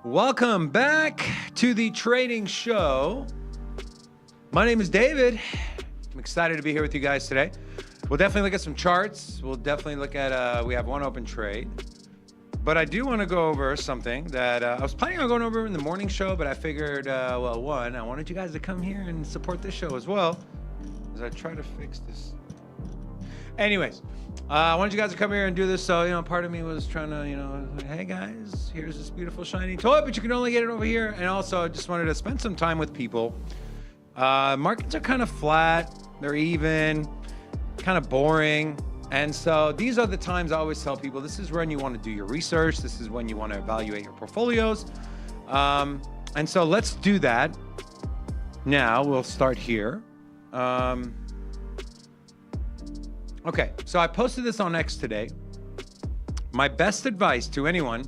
Welcome back to the trading show. My name is David. I'm excited to be here with you guys today. We'll definitely look at some charts. We'll definitely look at, we have one open trade. But I do want to go over something that I was planning on going over in the morning show, but I figured, well, one, I wanted you guys to come here and support this show as well, as I try to fix this. Anyways, I wanted you guys to come here and do this. So, part of me was trying to, hey guys, here's this beautiful shiny toy, but you can only get it over here. And also I just wanted to spend some time with people. Markets are kind of flat. They're even, kind of boring. And so these are the times I always tell people, this is when you want to do your research. This is when you want to evaluate your portfolios. And so let's do that. Now we'll start here. Okay, so I posted this on X today. My best advice to anyone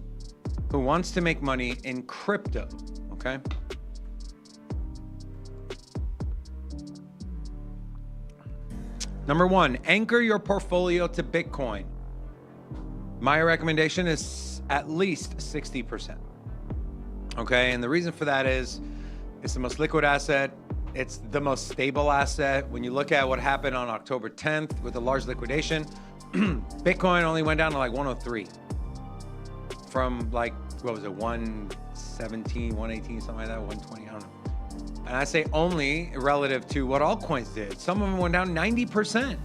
who wants to make money in crypto, okay? Number one, anchor your portfolio to Bitcoin. My recommendation is at least 60%. Okay, and the reason for that is it's the most liquid asset. It's the most stable asset. When you look at what happened on October 10th with a large liquidation, Bitcoin only went down to like 103 from like, what was it, 117, 118, something like that, 120, I don't know. And I say only relative to what altcoins did. Some of them went down 90%.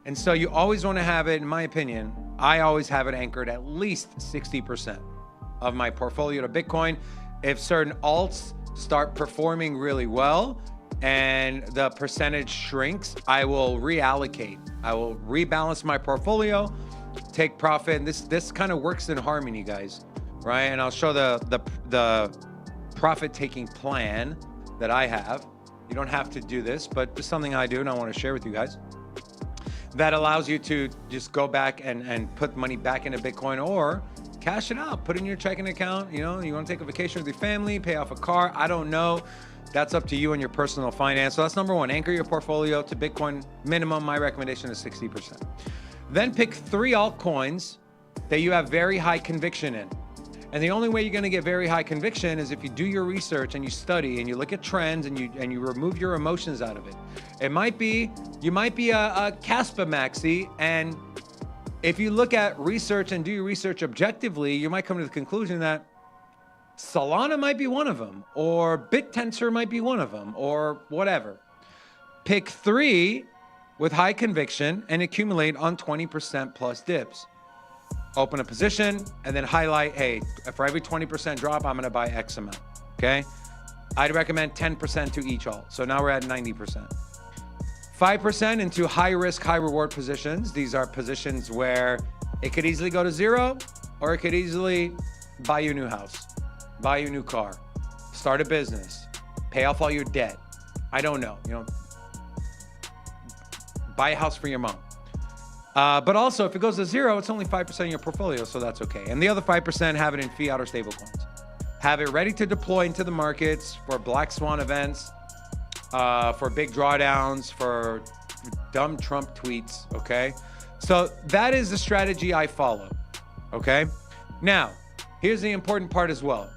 And so you always want to have it, in my opinion, I always have it anchored at least 60% of my portfolio to Bitcoin. If certain alts start performing really well and the percentage shrinks, I will reallocate. I will rebalance my portfolio, take profit. And this kind of works in harmony, guys, right? And I'll show the profit taking plan that I have. You don't have to do this, but it's something I do and I want to share with you guys. That allows you to just go back and put money back into Bitcoin or cash it out, put it in your checking account. You know, you want to take a vacation with your family, pay off a car. I don't know. That's up to you and your personal finance. So that's number one, anchor your portfolio to Bitcoin. Minimum, my recommendation is 60%. Then pick 3 altcoins that you have very high conviction in. And the only way you're going to get very high conviction is if you do your research and you study and you look at trends and you remove your emotions out of it. You might be a Caspa maxi, and if you look at research and do your research objectively, you might come to the conclusion that Solana might be one of them, or BitTensor might be one of them, or whatever. Pick 3 with high conviction and accumulate on 20% plus dips. Open a position and then highlight, hey, for every 20% drop, I'm gonna buy X amount, okay? I'd recommend 10% to each alt. So now we're at 90%. 5% into high risk, high reward positions. These are positions where it could easily go to 0, or it could easily buy you a new house, buy you a new car, start a business, pay off all your debt. I don't know, buy a house for your mom. But also, if it goes to 0, it's only 5% of your portfolio, so that's okay. And the other 5%, have it in fiat or stable coins. Have it ready to deploy into the markets for black swan events, for big drawdowns, for dumb Trump tweets, okay? So that is the strategy I follow, okay? Now, here's the important part as well,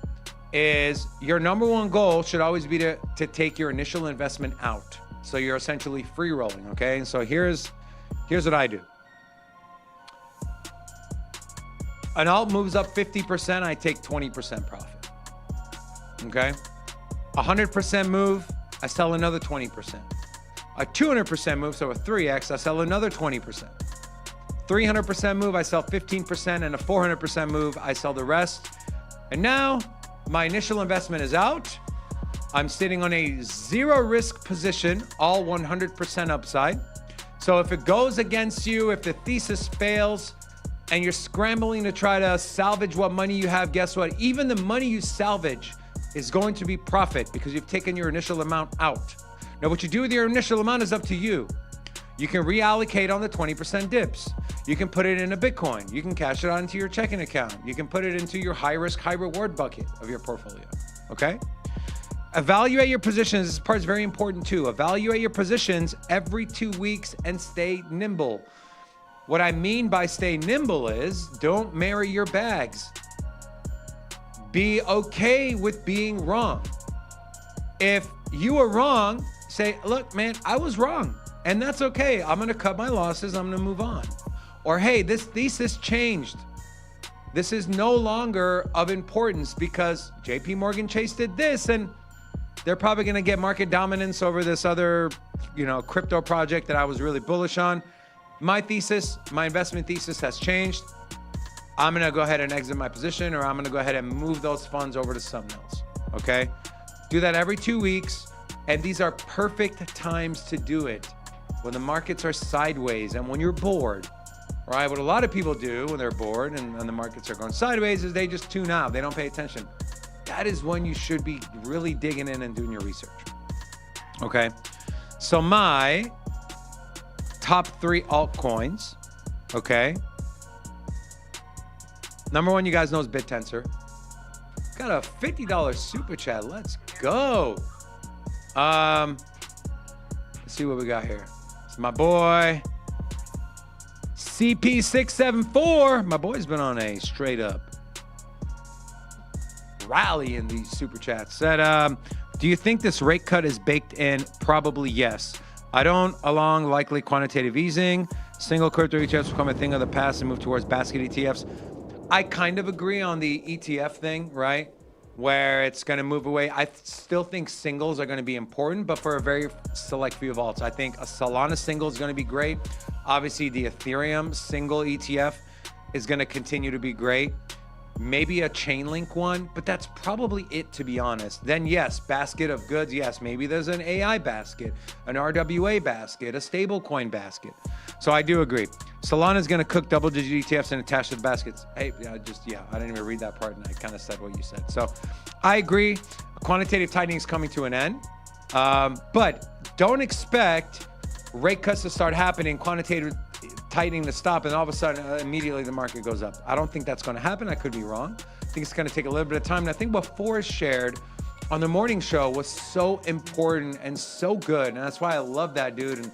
is your number one goal should always be to take your initial investment out. So you're essentially free rolling, okay? And so here's what I do. An alt moves up 50%, I take 20% profit, okay? 100% move, I sell another 20%. A 200% move, so a 3x, I sell another 20%. 300% move, I sell 15%, and a 400% move, I sell the rest. And now my initial investment is out. I'm sitting on a 0 risk position, all 100% upside. So if it goes against you, if the thesis fails, and you're scrambling to try to salvage what money you have, guess what? Even the money you salvage is going to be profit because you've taken your initial amount out. Now, what you do with your initial amount is up to you. You can reallocate on the 20% dips. You can put it in a Bitcoin. You can cash it out into your checking account. You can put it into your high risk, high reward bucket of your portfolio, okay? Evaluate your positions. This part is very important too. Evaluate your positions every 2 weeks and stay nimble. What I mean by stay nimble is don't marry your bags. Be okay with being wrong. If you are wrong, say, look, man, I was wrong. And that's okay. I'm going to cut my losses. I'm going to move on. Or, hey, this thesis changed. This is no longer of importance because JP Morgan Chase did this and they're probably going to get market dominance over this other, crypto project that I was really bullish on. My investment thesis has changed. I'm going to go ahead and exit my position, or I'm going to go ahead and move those funds over to something else. Okay. Do that every 2 weeks. And these are perfect times to do it when the markets are sideways and when you're bored, right? What a lot of people do when they're bored and the markets are going sideways is they just tune out. They don't pay attention. That is when you should be really digging in and doing your research. Okay. So my top 3 altcoins, okay? Number 1, you guys know, is BitTensor. Got a $50 super chat. Let's go. Let's see what we got here. It's my boy CP674. My boy's been on a straight up rally in these super chats. Said, do you think this rate cut is baked in? Probably yes. I don't along likely quantitative easing. Single crypto ETFs become a thing of the past and move towards basket ETFs. I kind of agree on the ETF thing, right? Where it's going to move away. I still think singles are going to be important, but for a very select few of alts. I think a Solana single is going to be great. Obviously, the Ethereum single ETF is going to continue to be great. Maybe a Chainlink one, but that's probably it, to be honest. Then yes, basket of goods. Yes, maybe there's an AI basket, an RWA basket, a stablecoin basket. So I do agree. Solana is going to cook double-digit ETFs and attach to the baskets. Hey, I didn't even read that part, and I kind of said what you said. So I agree. Quantitative tightening is coming to an end. But don't expect rate cuts to start happening, quantitative tightening to stop, and all of a sudden, immediately the market goes up. I don't think that's going to happen. I could be wrong. I think it's going to take a little bit of time. And I think what Forrest shared on the morning show was so important and so good. And that's why I love that dude. And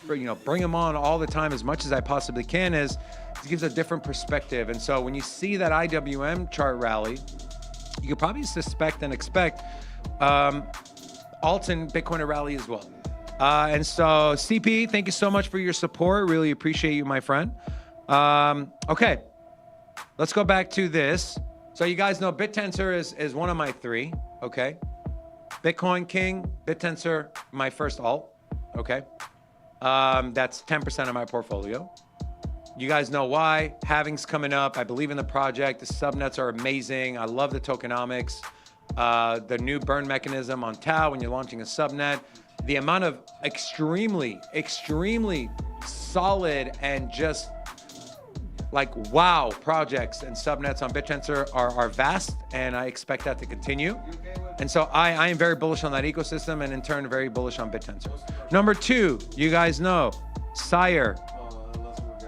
bring him on all the time as much as I possibly can, is it gives a different perspective. And so when you see that IWM chart rally, you could probably suspect and expect alts and Bitcoin to rally as well. And so CP, thank you so much for your support. Really appreciate you, my friend. Okay, let's go back to this. So you guys know BitTensor is one of my three, okay? Bitcoin King, BitTensor, my first alt, okay? That's 10% of my portfolio. You guys know why. Halving's coming up. I believe in the project. The subnets are amazing. I love the tokenomics. The new burn mechanism on Tau when you're launching a subnet. The amount of extremely solid and just like wow projects and subnets on BitTensor are vast, and I expect that to continue. And so I am very bullish on that ecosystem, and in turn very bullish on BitTensor. Number two, you guys know, Sire.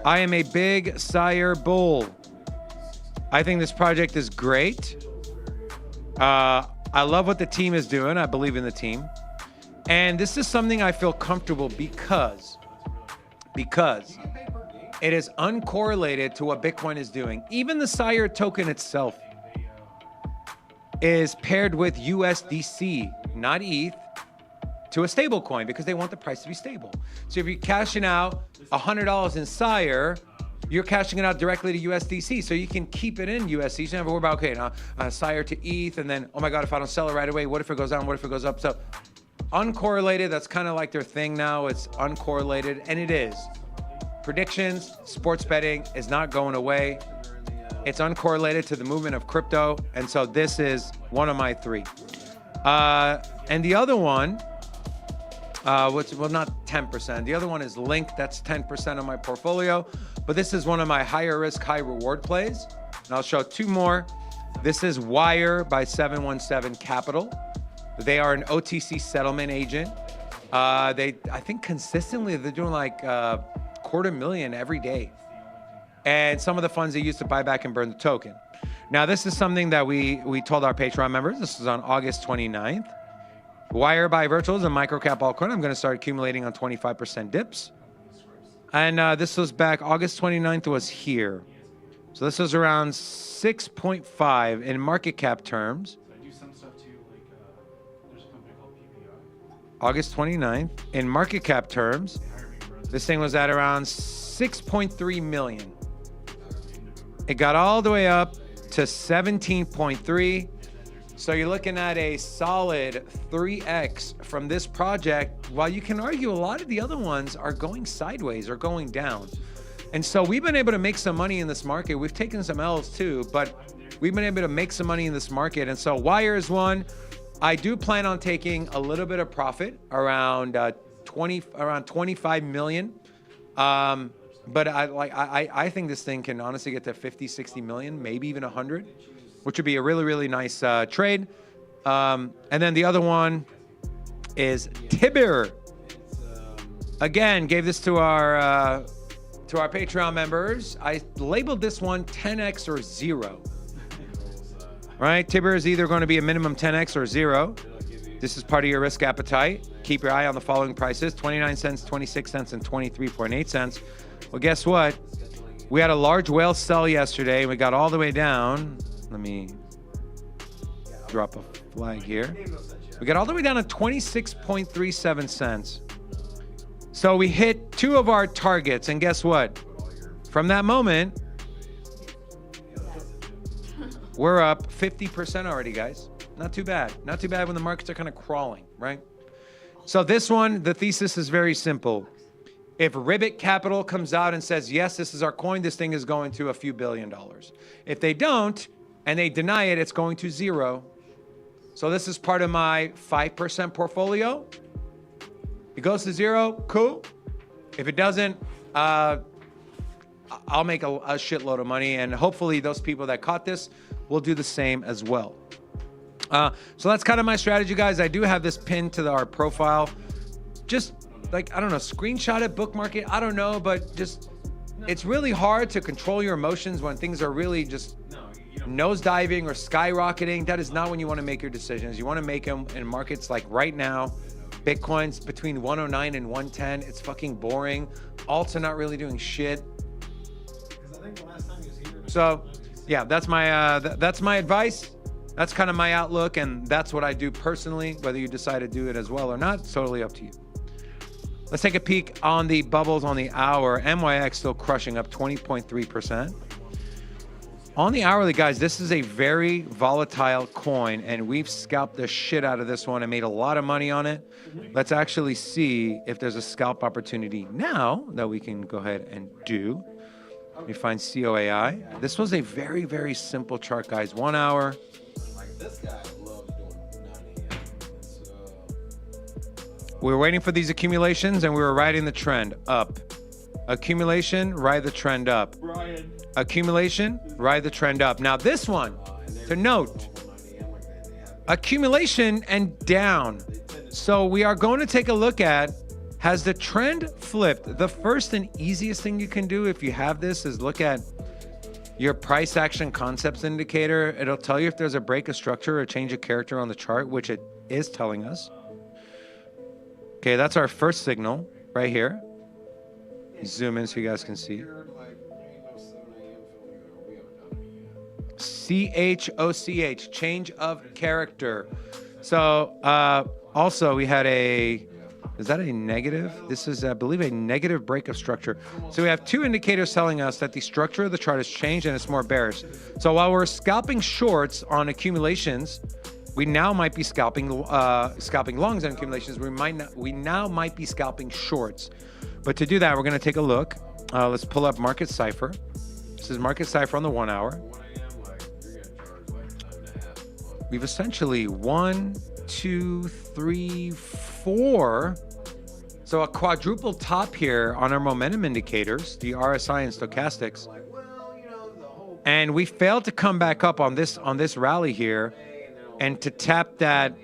I am a big Sire bull. I think this project is great. I love what the team is doing. I believe in the team. And this is something I feel comfortable because it is uncorrelated to what Bitcoin is doing. Even the Sire token itself is paired with USDC, not ETH, to a stable coin because they want the price to be stable. So if you're cashing out $100 in Sire, you're cashing it out directly to USDC. So you can keep it in USDC. You don't have to worry about, okay, now Sire to ETH, and then, oh my God, if I don't sell it right away, what if it goes down? What if it goes up? So uncorrelated, that's kind of like their thing now. It's uncorrelated, and it is. Predictions, sports betting is not going away. It's uncorrelated to the movement of crypto, and so this is one of my three. And the other one, well, not 10%. The other one is Link. That's 10% of my portfolio, but this is one of my higher risk, high reward plays. And I'll show two more. This is Wire by 717 Capital. They are an OTC settlement agent. I think consistently they're doing like $250,000 every day. And some of the funds they use to buy back and burn the token. Now, this is something that we told our Patreon members. This was on August 29th. Wire by Virtual is a microcap altcoin. I'm going to start accumulating on 25% dips. And this was back August 29th was here. So this was around 6.5 in market cap terms. August 29th, in market cap terms, this thing was at around 6.3 million. It got all the way up to 17.3. So you're looking at a solid 3x from this project, while you can argue a lot of the other ones are going sideways or going down. And so we've been able to make some money in this market. We've taken some L's too, but we've been able to make some money in this market. And so Wire is one. I do plan on taking a little bit of profit around 25 million. But I think this thing can honestly get to 50, 60 million, maybe even 100, which would be a really, really nice trade. And then the other one is Tibber. Again, gave this to our Patreon members. I labeled this one 10x or 0. Right? Tibber is either going to be a minimum 10x or 0. This is part of your risk appetite. Keep your eye on the following prices: 29 cents, 26 cents, and 23.8 cents. Well, guess what? We had a large whale sell yesterday, and we got all the way down. Let me drop a flag here. We got all the way down to 26.37 cents. So we hit two of our targets, and guess what? From that moment, we're up 50% already, guys. Not too bad. Not too bad when the markets are kind of crawling, right? So this one, the thesis is very simple. If Ribbit Capital comes out and says, yes, this is our coin, this thing is going to a few $1 billion. If they don't, and they deny it, it's going to 0. So this is part of my 5% portfolio. It goes to 0, cool. If it doesn't, I'll make a shitload of money, and hopefully those people that caught this will do the same as well. So that's kind of my strategy, guys. I do have this pinned to our profile. Just like, I don't know, screenshot it, bookmark it. I don't know, but just, it's really hard to control your emotions when things are really just nosediving or skyrocketing. That is not when you want to make your decisions. You want to make them in markets like right now. Bitcoin's between 109 and 110. It's fucking boring. Alts are not really doing shit. So yeah, that's my advice. That's kind of my outlook, and that's what I do personally. Whether you decide to do it as well or not, it's totally up to you. Let's take a peek on the bubbles on the hour. MYX still crushing up 20.3%. On the hourly, guys, this is a very volatile coin, and we've scalped the shit out of this one and made a lot of money on it. Let's actually see if there's a scalp opportunity now that we can go ahead and do. Let me find COAI. This was a very, very simple chart, guys. 1 hour. This guy loves doing 9 a.m. We were waiting for these accumulations, and we were riding the trend up. Accumulation, ride the trend up. Brian. Accumulation, ride the trend up. Now this one, to note, accumulation and down. So we are going to take a look at, has the trend flipped? The first and easiest thing you can do if you have this is look at your price action concepts indicator. It'll tell you if there's a break of structure or change of character on the chart, which it is telling us. Okay, that's our first signal right here. Zoom in so you guys can see. CHOCH, change of character. So also we had a, is that a negative? This is, I believe, a negative break of structure. So we have two indicators telling us that the structure of the chart has changed and it's more bearish. So while we're scalping shorts on accumulations, we now might be scalping longs on accumulations. We now might be scalping shorts. But to do that, we're going to take a look. Let's pull up Market Cipher. This is Market Cipher on the 1 hour. We've essentially 1, 2, 3, 4. So a quadruple top here on our momentum indicators, the RSI and stochastics. And we failed to come back up on this rally here and to tap that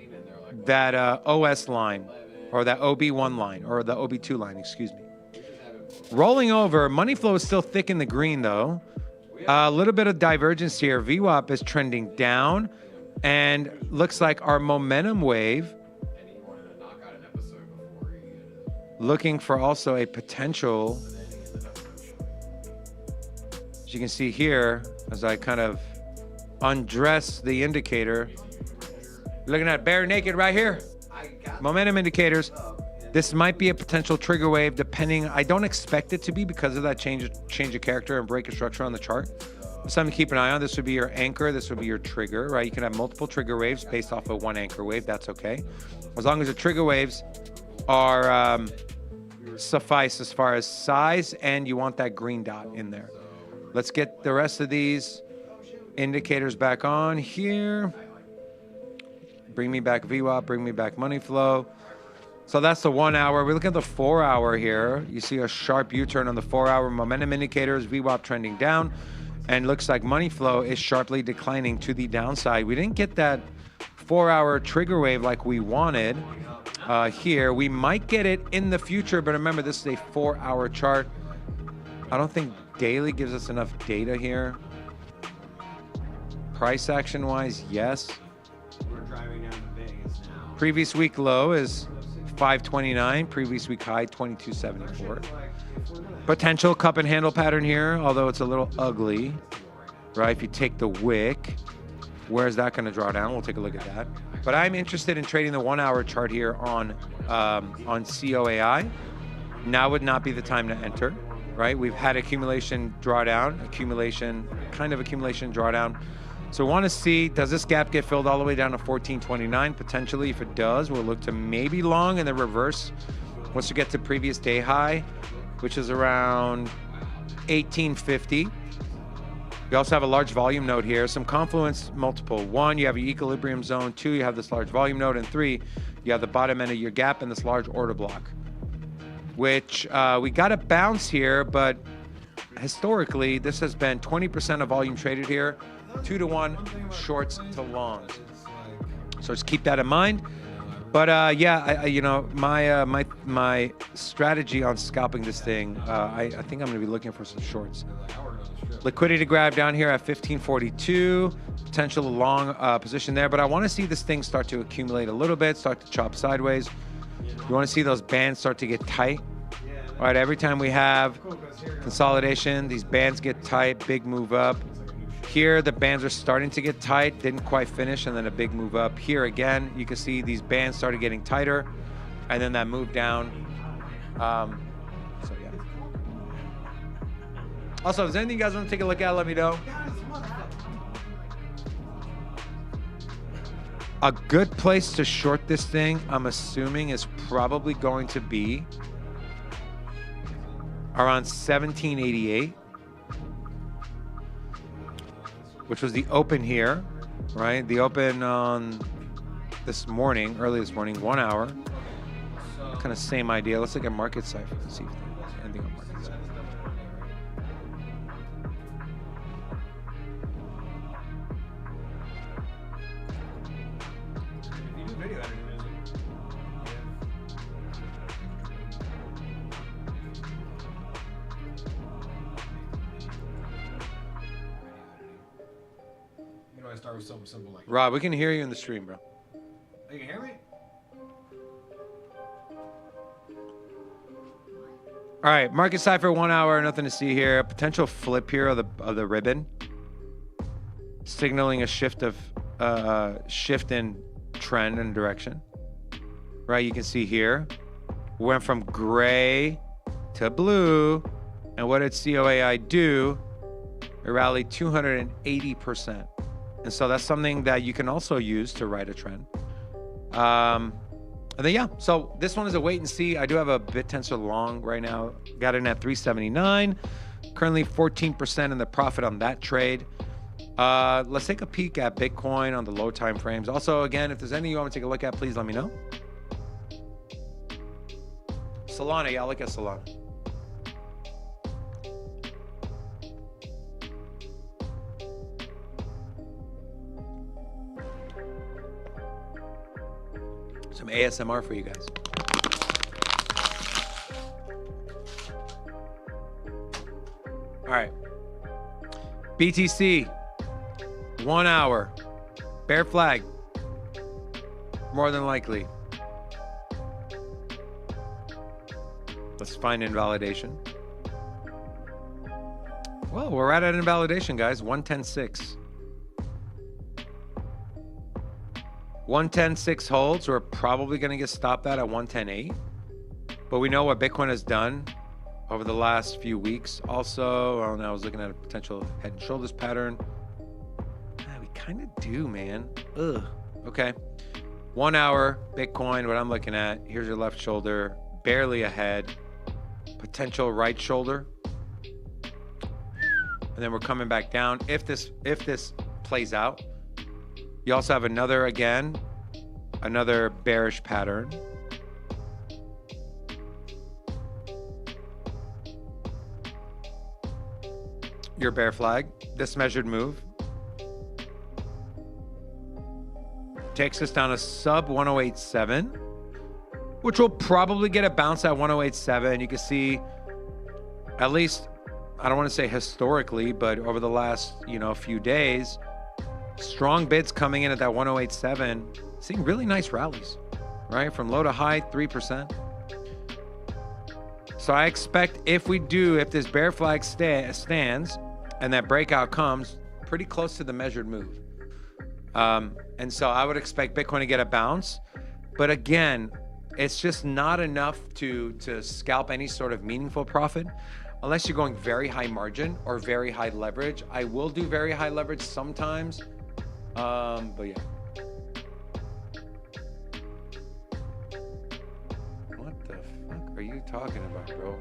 OS line or that OB1 line or the OB2 line, excuse me. Rolling over, money flow is still thick in the green though. A little bit of divergence here. VWAP is trending down and looks like our momentum wave looking for also a potential, as you can see here, as I kind of undress the indicator, looking at bare naked right here, momentum indicators. This might be a potential trigger wave depending, I don't expect it to be because of that change of character and break of structure on the chart. Something to keep an eye on. This would be your anchor, this would be your trigger, right? You can have multiple trigger waves based off of one anchor wave, that's okay. As long as the trigger waves are suffice as far as size and you want that green dot in there. Let's get the rest of these indicators back on here. Bring me back VWAP, bring me back money flow. So that's the 1 hour. We look at the 4 hour here. You see a sharp U-turn on the 4 hour momentum indicators, VWAP trending down, and looks like money flow is sharply declining to the downside. We didn't get that 4 hour trigger wave like we wanted here. We might get it in the future, but remember, this is a 4 hour chart. I don't think daily gives us enough data here. Price action wise, yes. We're driving down to Vegas now. Previous week low is 529, previous week high 2274. Potential cup and handle pattern here, although it's a little ugly, right? If you take the wick, where's that going to draw down? We'll take a look at that. But I'm interested in trading the 1 hour chart here on COAI. Now would not be the time to enter, right? We've had accumulation drawdown, accumulation drawdown. So we want to see, does this gap get filled all the way down to 1429? Potentially, if it does, we'll look to maybe long and then reverse once we get to previous day high, which is around 1850. We also have a large volume node here, some confluence multiple. 1, you have your equilibrium zone. 2, you have this large volume node. And 3, you have the bottom end of your gap and this large order block, which we got a bounce here, but historically, this has been 20% of volume traded here. 2 to 1 shorts to longs. So just keep that in mind. But yeah, you know, my strategy on scalping this thing, I think I'm going to be looking for some shorts. Liquidity grab down here at 1542, potential long position there, but I want to see this thing start to accumulate a little bit, start to chop sideways. You want to see those bands start to get tight. All right, every time we have consolidation, these bands get tight, big move up. Here, the bands are starting to get tight, didn't quite finish, and then a big move up. Here again, you can see these bands started getting tighter, and then that move down. So yeah. Also, if there's anything you guys want to take a look at, let me know. A good place to short this thing, I'm assuming, is probably going to be around 1788, which was the open here, right? The open on this morning, early this morning, 1 hour. Kind of same idea. Let's look at market cipher and see if there's anything on market cipher. Start with something simple like Rob, we can hear you in the stream, bro. You can hear me? All right, market cipher 1 hour, nothing to see here. Potential flip here of the ribbon, signaling a shift in trend and direction. Right, you can see here, we went from gray to blue, and what did COAI do? It rallied 280%. And so that's something that you can also use to ride a trend. And then, yeah, so this one is a wait and see. I do have a bit tensor long right now. Got in at 379. Currently 14% in the profit on that trade. Let's take a peek at Bitcoin on the low time frames. Also, again, if there's anything you want to take a look at, please let me know. Solana, yeah, I'll look at Solana. Some ASMR for you guys. All right. BTC, 1 hour. Bear flag. More than likely. Let's find invalidation. Well, we're right at invalidation, guys. 110.6. 110.6 holds. We're probably going to get stopped at 110.8. But we know what Bitcoin has done over the last few weeks. Also, I was looking at a potential head and shoulders pattern. We kind of do, man. Ugh. Okay. 1 hour Bitcoin, what I'm looking at. Here's your left shoulder, barely ahead. Potential right shoulder. And then we're coming back down. If this plays out, you also have another bearish pattern. Your bear flag, this measured move takes us down a sub 108.7, which will probably get a bounce at 108.7. You can see, at least, I don't want to say historically, but over the last, few days, strong bids coming in at that 108.7, seeing really nice rallies, right? From low to high, 3%. So I expect if this bear flag stands and that breakout comes pretty close to the measured move. And so I would expect Bitcoin to get a bounce. But again, it's just not enough to scalp any sort of meaningful profit unless you're going very high margin or very high leverage. I will do very high leverage sometimes. But yeah. What the fuck are you talking about, bro?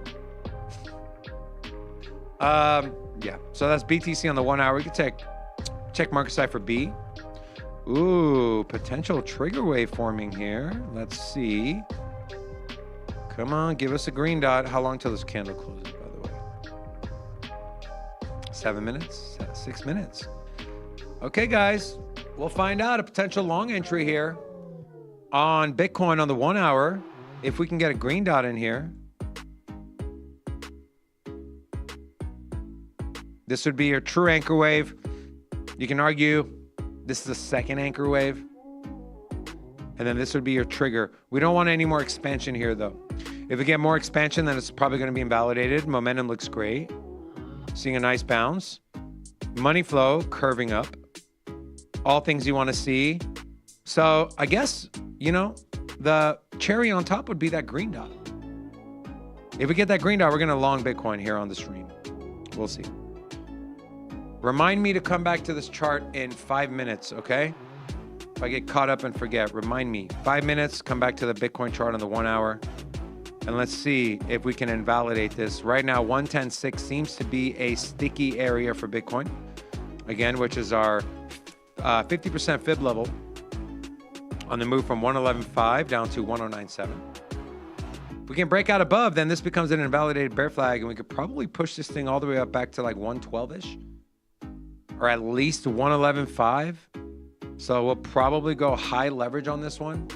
Yeah. So that's BTC on the 1 hour. We can check market cipher B. Ooh, potential trigger wave forming here. Let's see. Come on, give us a green dot. How long till this candle closes, by the way? 7 minutes? 6 minutes. Okay, guys. we'll find out a potential long entry here on Bitcoin on the 1 hour. If we can get a green dot in here. This would be your true anchor wave. You can argue this is the second anchor wave. And then this would be your trigger. We don't want any more expansion here though. If we get more expansion, then it's probably gonna be invalidated. Momentum looks great. Seeing a nice bounce. Money flow curving up. All things you wanna see. So I guess, you know, the cherry on top would be that green dot. If we get that green dot, we're gonna long Bitcoin here on the stream. We'll see. Remind me to come back to this chart in 5 minutes, okay? If I get caught up and forget, remind me. 5 minutes, come back to the Bitcoin chart on the 1 hour. And let's see if we can invalidate this. Right now, 110.6 seems to be a sticky area for Bitcoin. Again, which is our 50% fib level on the move from 111.5 down to 109.7. If we can break out above, then this becomes an invalidated bear flag, and we could probably push this thing all the way up back to like 112-ish, or at least 111.5. So we'll probably go high leverage on this one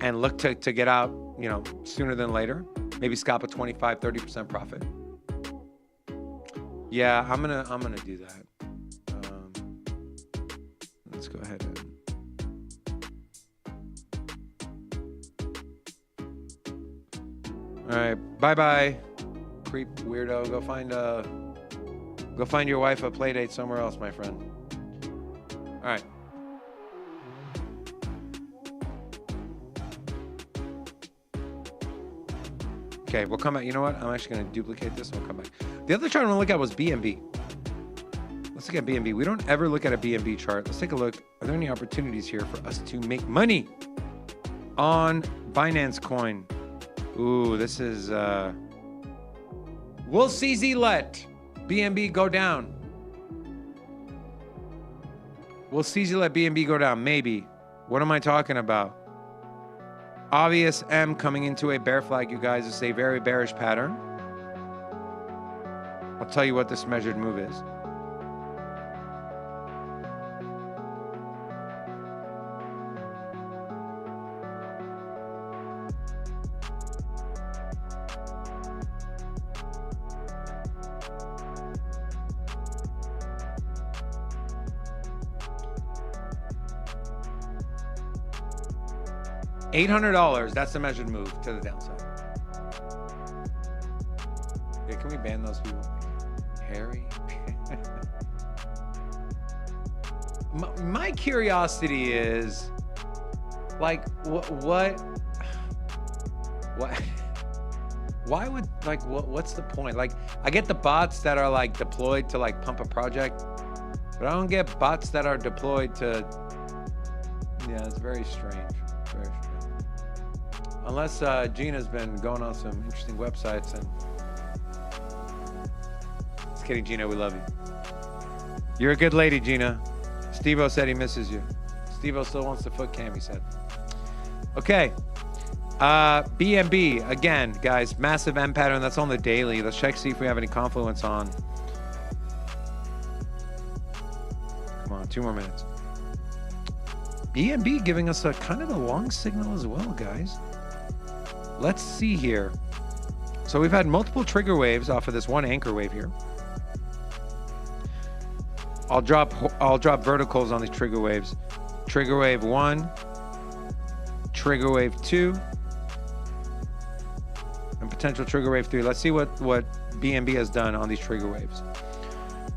and look to get out, you know, sooner than later. Maybe scalp a 25, 30% profit. Yeah, I'm gonna do that. Let's go ahead and all right, bye-bye, creep weirdo. Go find your wife a play date somewhere else, my friend. All right. Okay, we'll come back. You know what? I'm actually going to duplicate this and we'll come back. The other chart I want to look at was BNB. Let's look at BNB. We don't ever look at a BNB chart. Let's take a look. Are there any opportunities here for us to make money on Binance Coin? Ooh, this is, we'll CZ let BNB go down. We'll CZ let BNB go down, maybe. What am I talking about? Obvious M coming into a bear flag, you guys. It's a very bearish pattern. I'll tell you what this measured move is. $800, that's the measured move to the downside. Yeah, can we ban those people? Harry? My curiosity is, like, what, why would, like, what's the point? Like, I get the bots that are, like, deployed to, like, pump a project, but I don't get bots that are deployed to, yeah, it's very strange, very strange. Unless Gina's been going on some interesting websites and... Just kidding, Gina, we love you. You're a good lady, Gina. Steve-O said he misses you. Steve-O still wants the foot cam, he said. Okay. BNB, again, guys, massive M pattern. That's on the daily. Let's check, see if we have any confluence on. Come on, 2 more minutes. BNB giving us a kind of a long signal as well, guys. Let's see here. So we've had multiple trigger waves off of this one anchor wave here. I'll drop verticals on these trigger waves. Trigger wave 1, trigger wave 2, and potential trigger wave 3. Let's see what BNB has done on these trigger waves.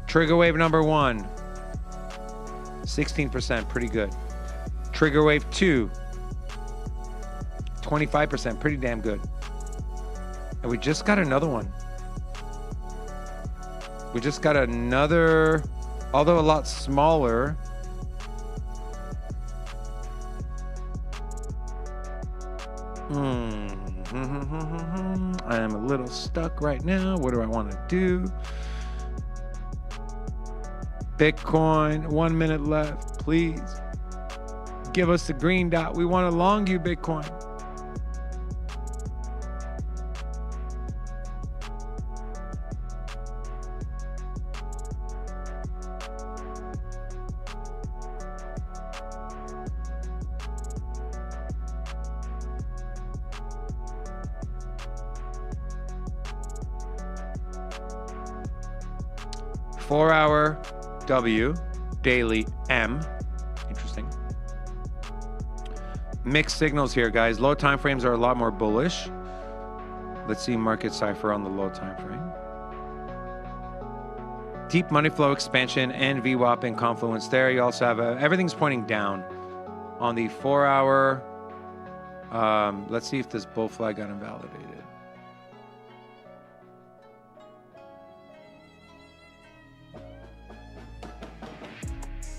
Trigger wave number 1, 16%, pretty good. Trigger wave 2, 25%, pretty damn good. And we just got another one. We just got another, although a lot smaller. I am a little stuck right now. What do I want to do? Bitcoin, 1 minute left, please. Give us the green dot. We want to long you, Bitcoin. 4-hour W, daily M. Interesting. Mixed signals here, guys. Low time frames are a lot more bullish. Let's see market cipher on the low time frame. Deep money flow expansion and VWAP and confluence there. You also have everything's pointing down on the 4-hour. Let's see if this bull flag got invalidated.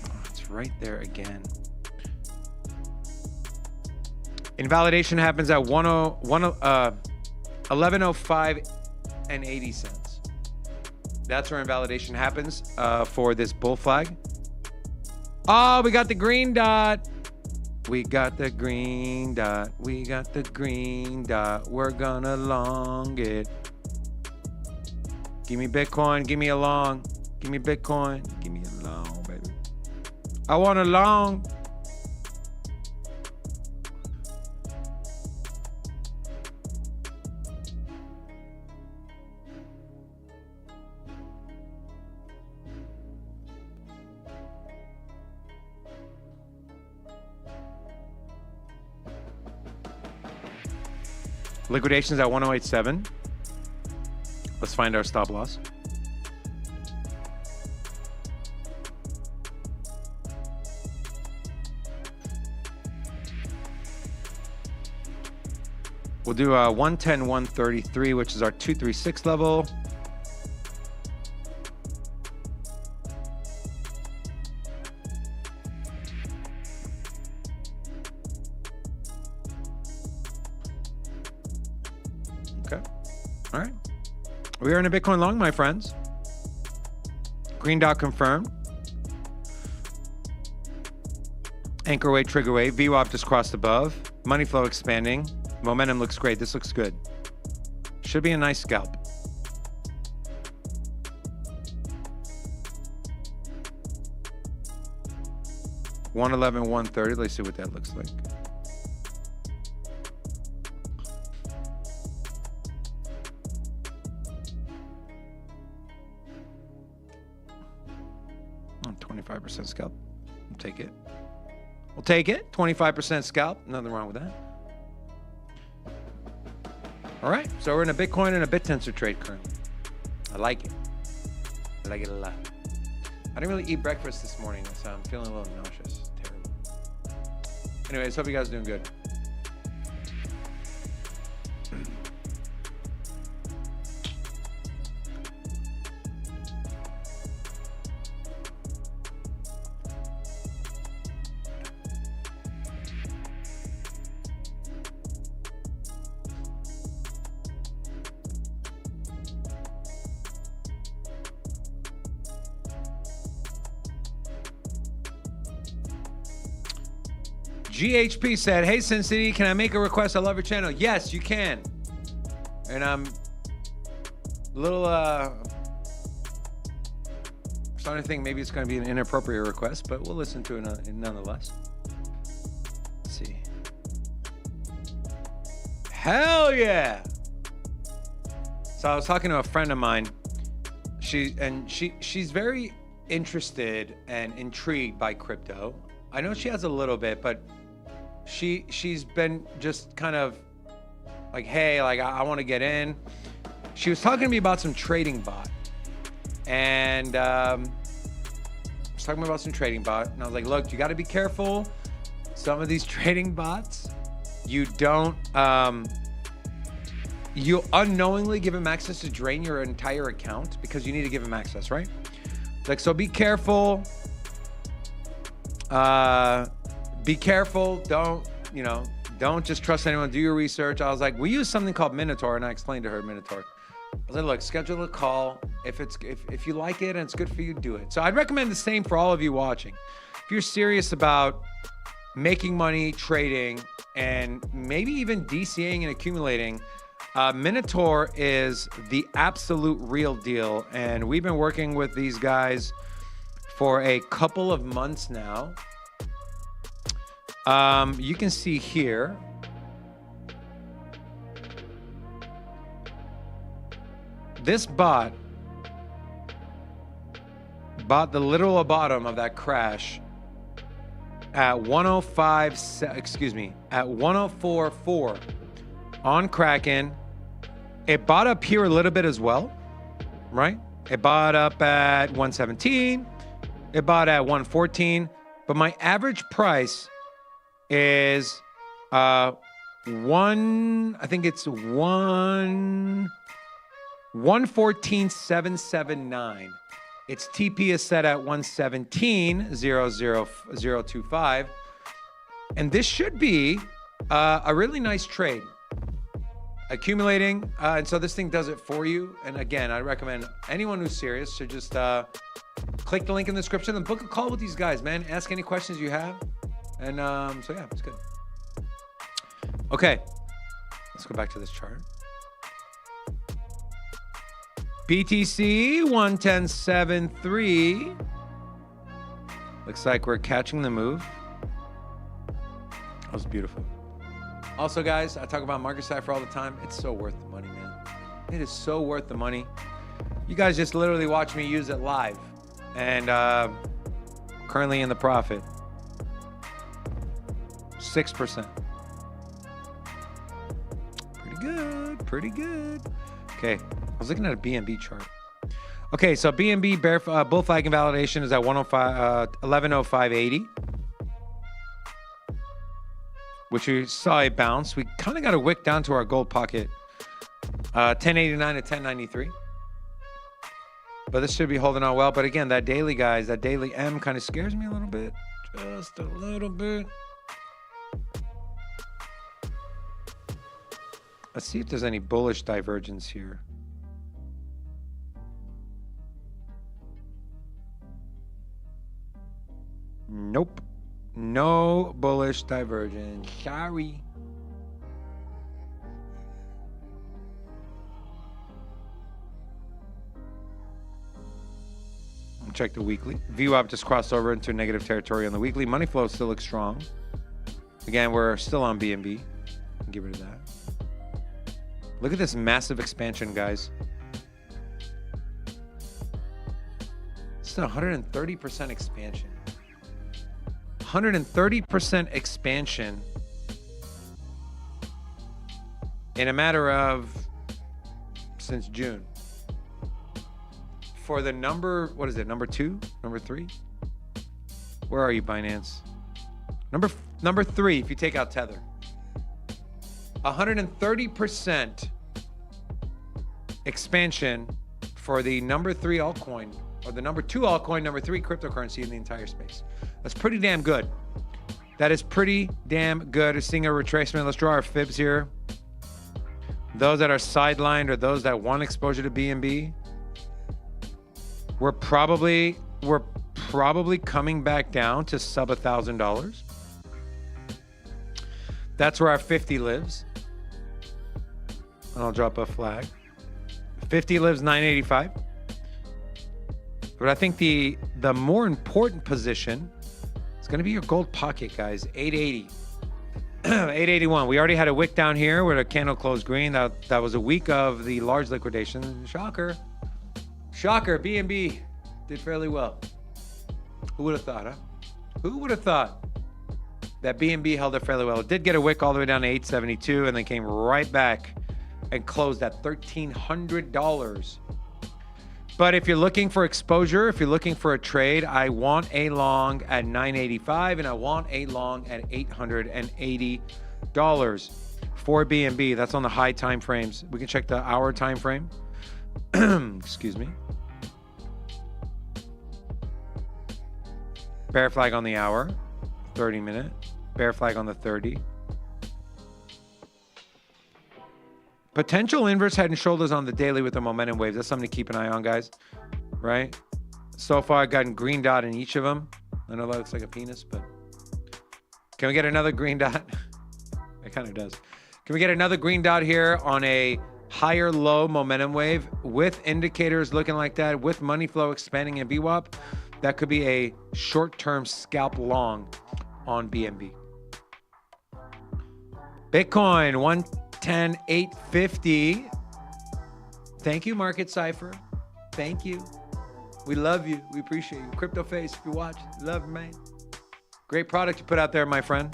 Oh, it's right there again. Invalidation happens at 11:05 and 80 cents. That's where invalidation happens for this bull flag. Oh, we got the green dot. We got the green dot. We got the green dot. We're gonna long it. Give me Bitcoin. Give me a long. Give me Bitcoin. Give me a long, baby. I want a long. Liquidations at 1087. Let's find our stop loss. We'll do 110, 133, which is our 236 level. Okay. All right. We are in a Bitcoin long, my friends. Green dot confirmed. Anchor weight, trigger weight. VWAP just crossed above. Money flow expanding. Momentum looks great. This looks good. Should be a nice scalp. $111, $130. Let's see what that looks like. Oh, 25% scalp. We'll take it. We'll take it. 25% scalp. Nothing wrong with that. All right. So we're in a Bitcoin and a BitTensor trade currently. I like it. I like it a lot. I didn't really eat breakfast this morning, so I'm feeling a little nauseous. Terrible. Anyways, hope you guys are doing good. GHP said, hey, Sin City, can I make a request? I love your channel. Yes, you can. And I'm a little starting to think maybe it's going to be an inappropriate request, but we'll listen to it nonetheless. Let's see. Hell yeah. So I was talking to a friend of mine. She's very interested and intrigued by crypto. I know she has a little bit, but she's been just kind of like, hey, like I want to get in. She was talking to me about some trading bot, and I was talking about some trading bot, and I was like, look, you got to be careful. Some of these trading bots, you don't, you unknowingly give them access to drain your entire account because you need to give them access, right? Like, so be careful. Be careful. Don't just trust anyone. Do your research. I was like, we use something called Minotaur, and I explained to her Minotaur. I was like, look, schedule a call. If you like it and it's good for you, do it. So I'd recommend the same for all of you watching. If you're serious about making money, trading, and maybe even DCAing and accumulating, Minotaur is the absolute real deal. And we've been working with these guys for a couple of months now. You can see here. This bot bought the literal bottom of that crash at 105, at 104.4 on Kraken. It bought up here a little bit as well, right? It bought up at 117. It bought at 114. But my average price is I think it's 114,779. Its TP is set at 117,00025. And this should be a really nice trade. Accumulating, and so this thing does it for you. And again, I recommend anyone who's serious should just click the link in the description and book a call with these guys, man. Ask any questions you have. And so yeah, it's good. Okay, let's go back to this chart. BTC 110.73. Looks like we're catching the move. That was beautiful. Also, guys, I talk about Market Cypher all the time. It's so worth the money, man. It is so worth the money. You guys just literally watch me use it live. And currently in the profit. 6%. Pretty good, pretty good. Okay, I was looking at a BNB chart. Okay, so BNB bull flag invalidation is at 1105.80. Which we saw a bounce. We kind of got a wick down to our gold pocket. 1089 to 1093. But this should be holding on well. But again, that daily, guys, that daily M kind of scares me a little bit. Just a little bit. Let's see if there's any bullish divergence here. Nope. No bullish divergence. Sorry. Check the weekly. VWAP just crossed over into negative territory on the weekly. Money flow still looks strong. Again, we're still on BNB. Get rid of that. Look at this massive expansion, guys. It's a 130% expansion. 130% expansion in a matter of since June. For the number, what is it? Number 2? Number 3? Where are you, Binance? Number 3, if you take out Tether. 130% expansion for the number 3 altcoin, or the number 2 altcoin, number 3 cryptocurrency in the entire space. That's pretty damn good. That is pretty damn good. Seeing a retracement. Let's draw our fibs here. Those that are sidelined or those that want exposure to BNB, we're probably coming back down to sub $1,000. That's where our 50 lives. And I'll drop a flag. 50 lives 985. But I think the more important position is going to be your gold pocket, guys. 880. 881. We already had a wick down here where the candle closed green. That was a week of the large liquidation. Shocker. Shocker. BNB did fairly well. Who would have thought, huh? Who would have thought that BNB held it fairly well? It did get a wick all the way down to 872 and then came right back and closed at $1,300. But if you're looking for exposure, if you're looking for a trade, I want a long at 985 and I want a long at $880 for BNB. That's on the high time frames. We can check the hour time frame. Excuse me. Bear flag on the hour, 30 minute. Bear flag on the 30. Potential inverse head and shoulders on the daily with the momentum waves. That's something to keep an eye on, guys. Right? So far, I've gotten green dot in each of them. I know that looks like a penis, but can we get another green dot? It kind of does. Can we get another green dot here on a higher low momentum wave with indicators looking like that, with money flow expanding in VWAP? That could be a short-term scalp long on BNB. Bitcoin, 110,850. Thank you, Market Cypher. Thank you. We love you. We appreciate you. Crypto Face, if you watch, love you, man. Great product you put out there, my friend.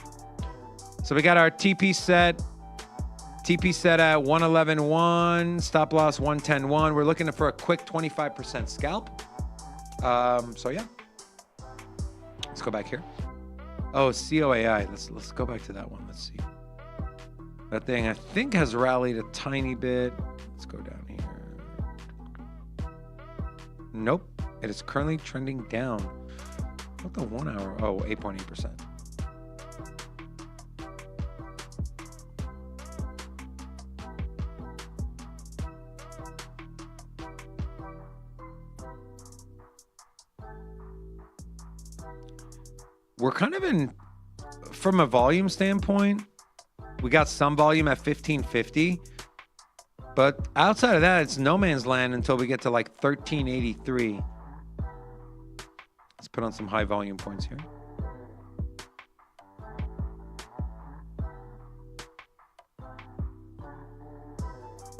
So we got our TP set. TP set at 111.1, stop loss 110.1. We're looking for a quick 25% scalp. So yeah, let's go back here. Oh, COAI. Let's go back to that one. Let's see. That thing I think has rallied a tiny bit. Let's go down here. Nope, it is currently trending down. What the 1 hour? Oh, 8.8%. We're kind of in, from a volume standpoint, we got some volume at 1550, but outside of that, it's no man's land until we get to like 1383. Let's put on some high volume points here.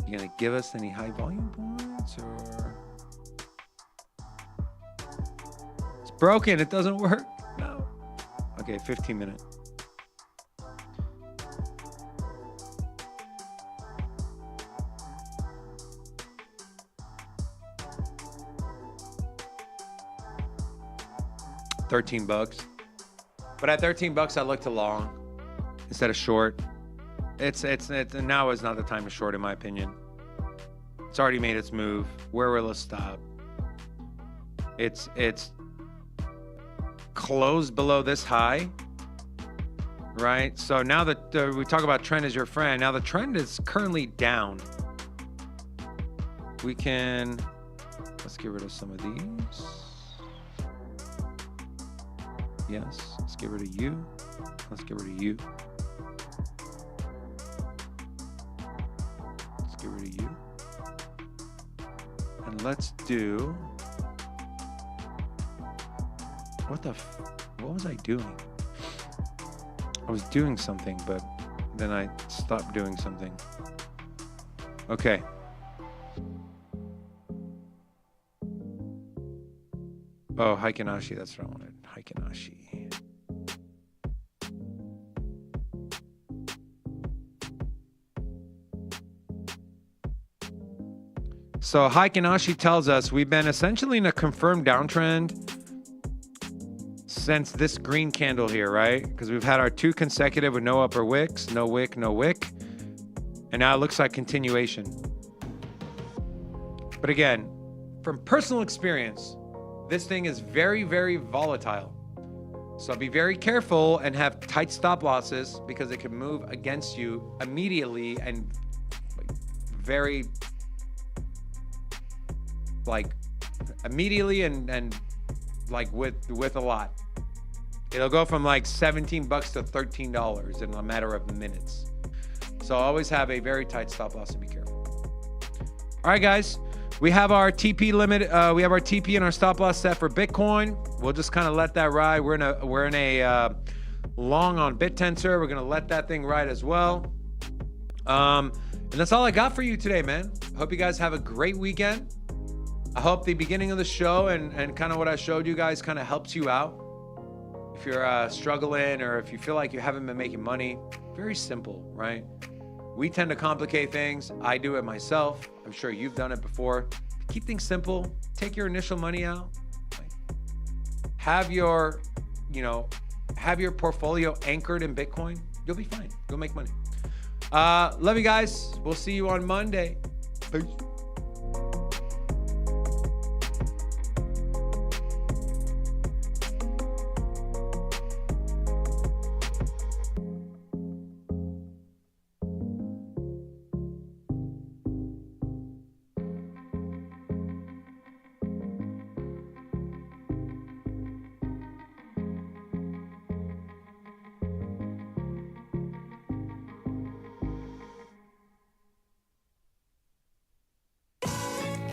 You gonna give us any high volume points or? It's broken, it doesn't work. No. Okay, 15 minutes. $13. But at $13, I look to long instead of short. It's now is not the time to short, in my opinion. It's already made its move. Where will it stop? It's closed below this high, right? So now that we talk about trend as your friend, now the trend is currently down. We can, let's get rid of some of these. Yes, let's get rid of you. Let's get rid of you. Let's get rid of you. And let's do, what was I doing? I was doing something, but then I stopped doing something. Okay. Oh, Heikinashi, that's what I wanted. Heikinashi. So Heikinashi tells us we've been essentially in a confirmed downtrend since this green candle here, right? Because we've had our 2 consecutive with no upper wicks, no wick, no wick. And now it looks like continuation. But again, from personal experience, this thing is very, very volatile. So be very careful and have tight stop losses because it can move against you immediately and very immediately and like with a lot. It'll go from like $17 to $13 in a matter of minutes. So always have a very tight stop loss and be careful. All right, guys. We have our TP limit. We have our TP and our stop loss set for Bitcoin. We'll just kind of let that ride. We're in a long on BitTensor. We're gonna let that thing ride as well. And that's all I got for you today, man. Hope you guys have a great weekend. I hope the beginning of the show and kind of what I showed you guys kind of helps you out. If you're struggling or if you feel like you haven't been making money, very simple, right? We tend to complicate things. I do it myself. I'm sure you've done it before. Keep things simple. Take your initial money out. Have your portfolio anchored in Bitcoin. You'll be fine. You'll make money. Love you guys. We'll see you on Monday. Peace.